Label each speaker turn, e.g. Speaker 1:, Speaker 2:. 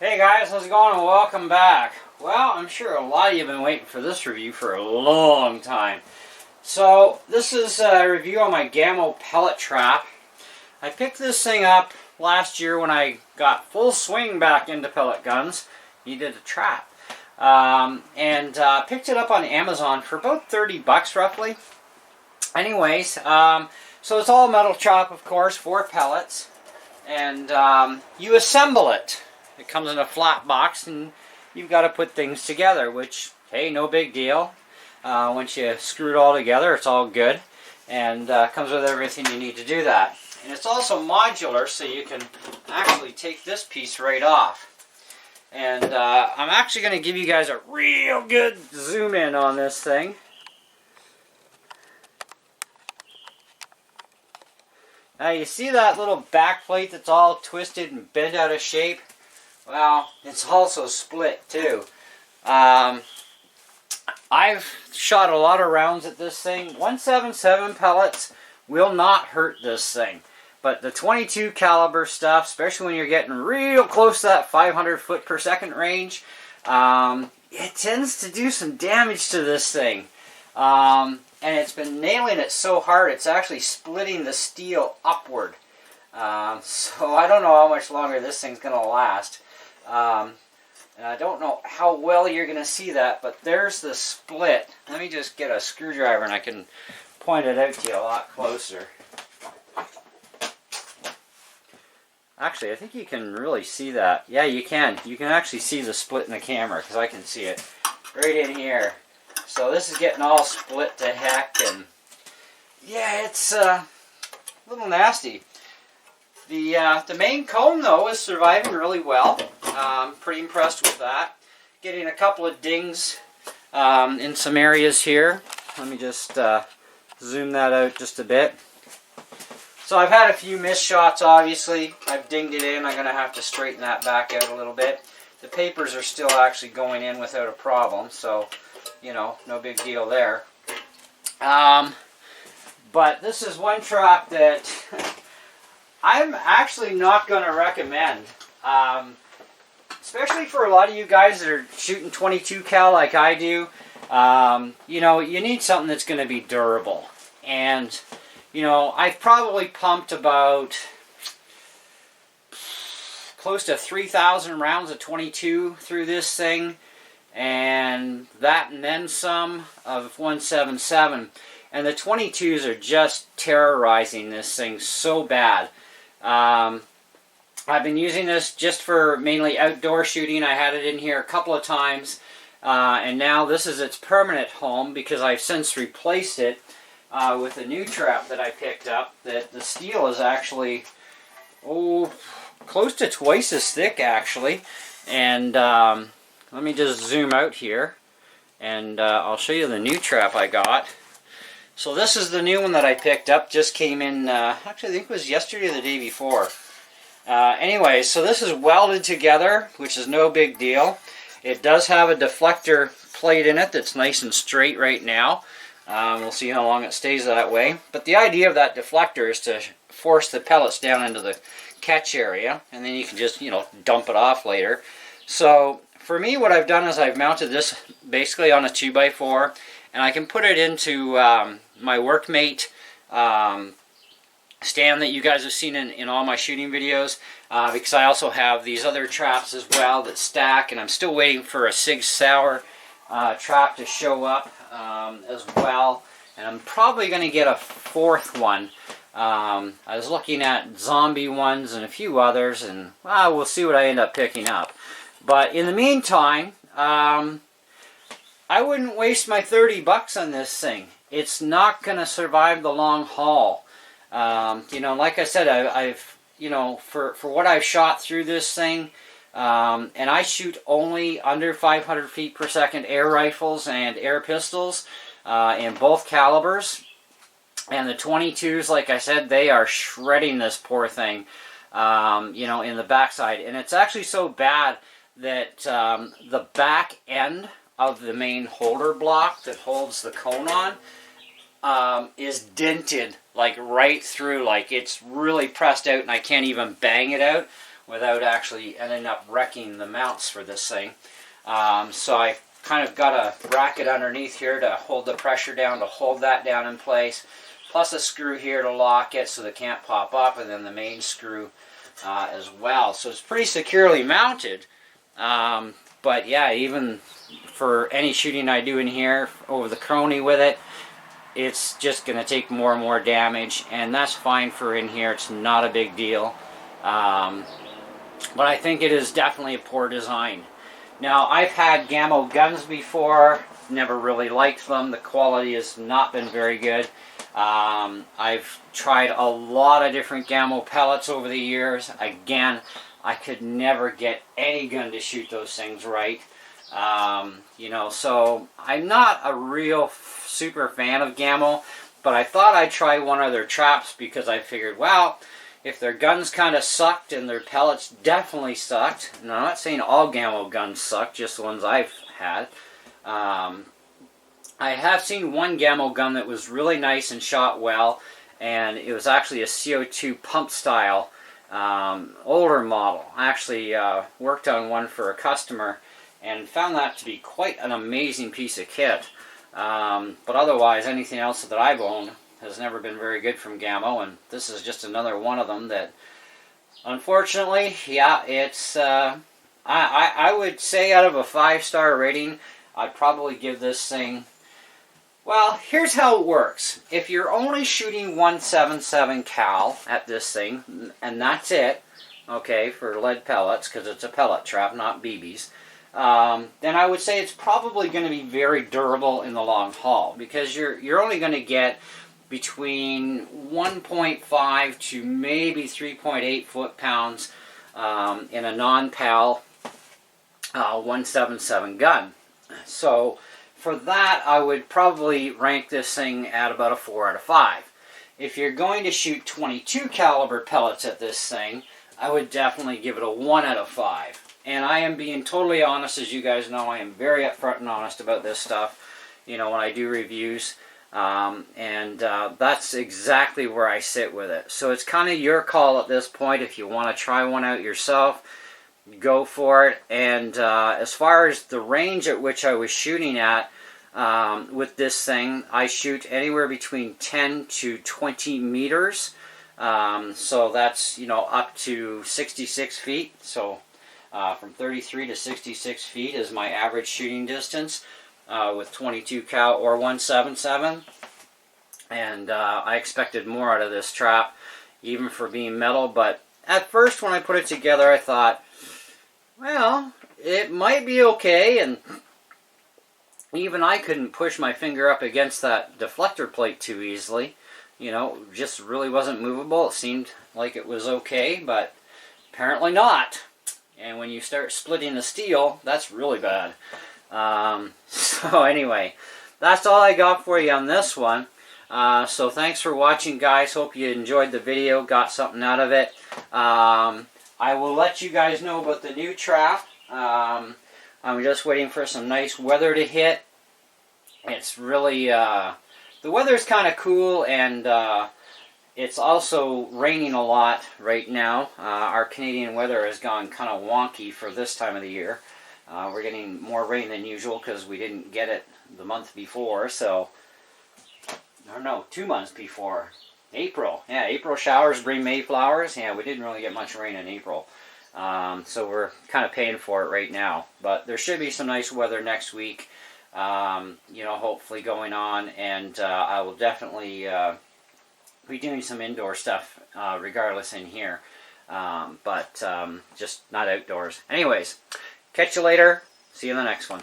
Speaker 1: Hey guys, how's it going and welcome back. Well, I'm sure a lot of you have been waiting for this review for a long time. So, this is a review on my Gamo Pellet trap. I picked this thing up last year when I got full swing back into pellet guns. Needed a trap. Picked it up on Amazon for about 30 bucks roughly. Anyways, so it's all metal trap, of course, 4 pellets. And you assemble it. It comes in a flat box and you've got to put things together, which, hey, no big deal. Once you screw it all together, it's all good. And comes with everything you need to do that. And it's also modular, so you can actually take this piece right off. And I'm actually going to give you guys a real good zoom in on this thing. Now you see that little back plate that's all twisted and bent out of shape? Well, it's also split too. I've shot a lot of rounds at this thing. 177 pellets will not hurt this thing. But the 22 caliber stuff, especially when you're getting real close to that 500 foot per second range, it tends to do some damage to this thing. And it's been nailing it so hard, it's actually splitting the steel upward. So I don't know how much longer this thing's going to last. And I don't know how well you're going to see that, but there's the split. Let me just get a screwdriver and I can point it out to you a lot closer. Actually, I think you can really see that. Yeah, you can. You can actually see the split in the camera, because I can see it right in here. So this is getting all split to heck, and yeah, it's a little nasty. The main comb, though, is surviving really well. Pretty impressed with that. Getting a couple of dings in some areas here. Let me just zoom that out just a bit. So I've had a few missed shots, obviously. I've dinged it in. I'm going to have to straighten that back out a little bit. The papers are still actually going in without a problem, so, you know, no big deal there. But this is one trap that I'm actually not going to recommend. Especially for a lot of you guys that are shooting 22 cal like I do. You know, you need something that's going to be durable. And, you know, I've probably pumped about close to 3,000 rounds of 22 through this thing. And that and then some of 177. And the 22s are just terrorizing this thing so bad. I've been using this just for mainly outdoor shooting. I had it in here a couple of times. And now this is its permanent home because I've since replaced it with a new trap that I picked up. That the steel is actually, close to twice as thick actually. And let me just zoom out here. And I'll show you the new trap I got. So this is the new one that I picked up. Just came in, actually I think it was yesterday or the day before. Anyway, so this is welded together, which is no big deal. It does have a deflector plate in it that's nice and straight right now. We'll see how long it stays that way. But the idea of that deflector is to force the pellets down into the catch area, and then you can just, you know, dump it off later. So for me, what I've done is I've mounted this basically on a 2x4, and I can put it into my Workmate stand that you guys have seen in all my shooting videos, because I also have these other traps as well that stack, and I'm still waiting for a Sig Sauer trap to show up as well, and I'm probably going to get a 4th one. I was looking at zombie ones and a few others, and we'll see what I end up picking up. But in the meantime, I wouldn't waste my 30 bucks on this thing. It's not going to survive the long haul. You know, like I said, I've you know, for what I've shot through this thing, and I shoot only under 500 feet per second air rifles and air pistols in both calibers. And the 22s, like I said, they are shredding this poor thing, you know, in the backside. And it's actually so bad that the back end of the main holder block that holds the cone on is dented like right through, like it's really pressed out and I can't even bang it out. without actually ending up wrecking the mounts for this thing. So I kind of got a bracket underneath here to hold the pressure down, to hold that down in place, plus a screw here to lock it so they can't pop up, and then the main screw as well. So it's pretty securely mounted. But yeah, even for any shooting I do in here over the chrony with it, it's just going to take more and more damage, and that's fine for in here. It's not a big deal. But I think it is definitely a poor design. Now, I've had Gamo guns before, never really liked them. The quality has not been very good. I've tried a lot of different Gamo pellets over the years. Again, I could never get any gun to shoot those things right. You know, so I'm not a real super fan of Gamo, but I thought I'd try one of their traps because I figured, well, if their guns kind of sucked and their pellets definitely sucked, and I'm not saying all Gamo guns suck, just the ones I've had. I have seen one Gamo gun that was really nice and shot well, and it was actually a CO2 pump style older model. I actually worked on one for a customer and found that to be quite an amazing piece of kit. But otherwise, anything else that I've owned has never been very good from Gamo, and this is just another one of them that, unfortunately, yeah, it's, I would say out of a 5-star rating, I'd probably give this thing, well, here's how it works. If you're only shooting 177 cal at this thing, and that's it, okay, for lead pellets, because it's a pellet trap, not BBs, then I would say it's probably going to be very durable in the long haul, because you're only going to get between 1.5 to maybe 3.8 foot-pounds in a non-PAL 177 gun. So for that, I would probably rank this thing at about a 4 out of 5. If you're going to shoot 22 caliber pellets at this thing, I would definitely give it a 1 out of 5. And I am being totally honest, as you guys know. I am very upfront and honest about this stuff, you know, when I do reviews. That's exactly where I sit with it. So it's kind of your call at this point. If you want to try one out yourself, go for it. And as far as the range at which I was shooting at with this thing, I shoot anywhere between 10 to 20 meters. So that's, you know, up to 66 feet. So from 33 to 66 feet is my average shooting distance. With 22 cal or 177, and I expected more out of this trap, even for being metal. But at first, when I put it together, I thought, well, it might be okay, and even I couldn't push my finger up against that deflector plate too easily. You know, just really wasn't movable. It seemed like it was okay, but apparently not. And when you start splitting the steel, that's really bad. So anyway, that's all I got for you on this one. So thanks for watching, guys. Hope you enjoyed the video, got something out of it. I will let you guys know about the new trap. I'm just waiting for some nice weather to hit. It's really, the weather's kind of cool, and it's also raining a lot right now. Our Canadian weather has gone kind of wonky for this time of the year. We're getting more rain than usual because we didn't get it the month before, so, or no, 2 months before. April. Yeah, April showers bring May flowers. Yeah, we didn't really get much rain in April. So we're kind of paying for it right now. But there should be some nice weather next week, you know, hopefully going on, and I will definitely be doing some indoor stuff regardless in here, but just not outdoors. Anyways, catch you later. See you in the next one.